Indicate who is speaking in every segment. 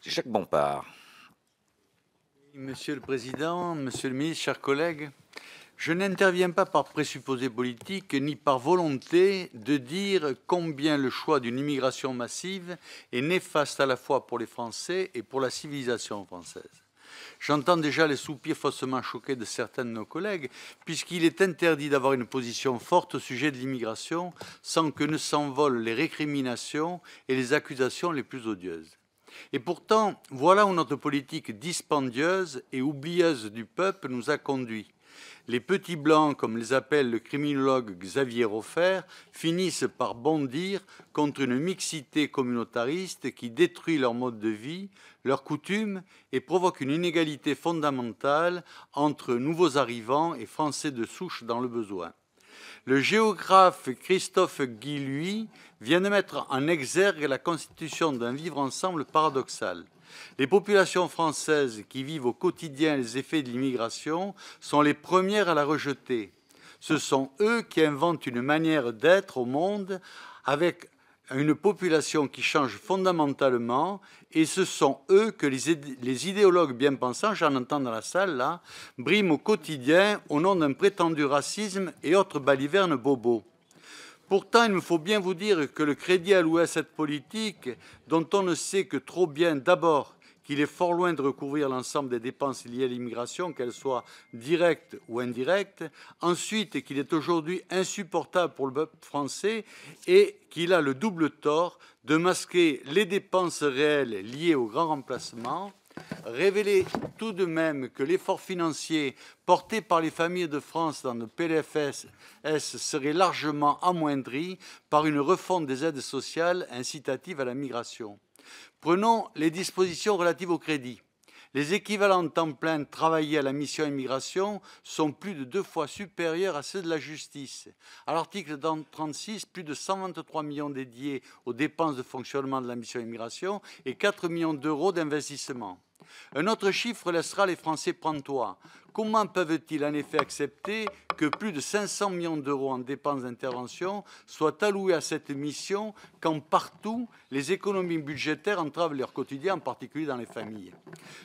Speaker 1: Jacques Bompard.
Speaker 2: Monsieur le Président, Monsieur le Ministre, chers collègues, je n'interviens pas par présupposé politique ni par volonté de dire combien le choix d'une immigration massive est néfaste à la fois pour les Français et pour la civilisation française. J'entends déjà les soupirs faussement choqués de certains de nos collègues, puisqu'il est interdit d'avoir une position forte au sujet de l'immigration sans que ne s'envolent les récriminations et les accusations les plus odieuses. Et pourtant, voilà où notre politique dispendieuse et oublieuse du peuple nous a conduits. Les petits blancs, comme les appelle le criminologue Xavier Roffer, finissent par bondir contre une mixité communautariste qui détruit leur mode de vie, leurs coutumes et provoque une inégalité fondamentale entre nouveaux arrivants et Français de souche dans le besoin. Le géographe Christophe Guilluy vient de mettre en exergue la constitution d'un vivre-ensemble paradoxal. Les populations françaises qui vivent au quotidien les effets de l'immigration sont les premières à la rejeter. Ce sont eux qui inventent une manière d'être au monde avec une population qui change fondamentalement, et ce sont eux que les idéologues bien pensants, j'en entends dans la salle là, briment au quotidien au nom d'un prétendu racisme et autres balivernes bobos. Pourtant, il me faut bien vous dire que le crédit alloué à cette politique, dont on ne sait que trop bien d'abord qu'il est fort loin de recouvrir l'ensemble des dépenses liées à l'immigration, qu'elles soient directes ou indirectes, ensuite qu'il est aujourd'hui insupportable pour le peuple français et qu'il a le double tort de masquer les dépenses réelles liées au grand remplacement, révéler tout de même que l'effort financier porté par les familles de France dans le PLFSS serait largement amoindri par une refonte des aides sociales incitatives à la migration. Prenons les dispositions relatives au crédit. Les équivalents temps plein travaillés à la mission immigration sont plus de 2 fois supérieurs à ceux de la justice. À l'article 36, plus de 123 millions dédiés aux dépenses de fonctionnement de la mission immigration et 4 millions d'euros d'investissement. Un autre chiffre laissera les Français pantois. Comment peuvent-ils en effet accepter que plus de 500 millions d'euros en dépenses d'intervention soient alloués à cette mission quand partout les économies budgétaires entravent leur quotidien, en particulier dans les familles?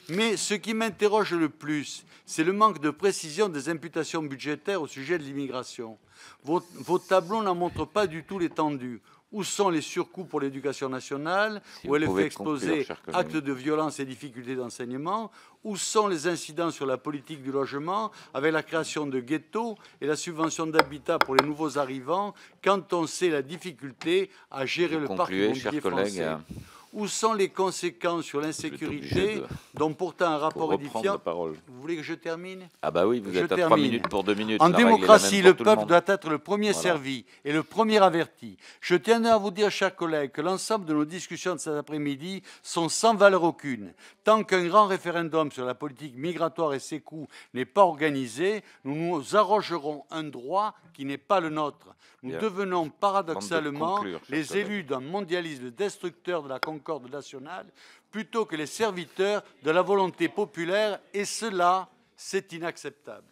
Speaker 2: Mais ce qui m'interroge le plus, c'est le manque de précision des imputations budgétaires au sujet de l'immigration. Vos tableaux n'en montrent pas du tout l'étendue. Où sont les surcoûts pour l'éducation nationale, où elle est fait exposer actes de violence et difficultés d'enseignement? Où sont les incidents sur la politique du logement, avec la création de ghettos et la subvention d'habitat pour les nouveaux arrivants, quand on sait la difficulté à gérer le parc immobilier français? Où sont les conséquences sur l'insécurité, dont pourtant un rapport édifiant... Vous voulez que je termine?
Speaker 1: Ah bah oui, vous êtes à 3 minutes pour 2 minutes.
Speaker 2: En démocratie, le peuple doit être le premier servi et le premier averti. Je tiens à vous dire, chers collègues, que l'ensemble de nos discussions de cet après-midi sont sans valeur aucune. Tant qu'un grand référendum sur la politique migratoire et ses coûts n'est pas organisé, nous nous arrogerons un droit qui n'est pas le nôtre. Nous devenons paradoxalement les élus d'un mondialisme destructeur de la concorde nationale plutôt que les serviteurs de la volonté populaire, et cela, c'est inacceptable.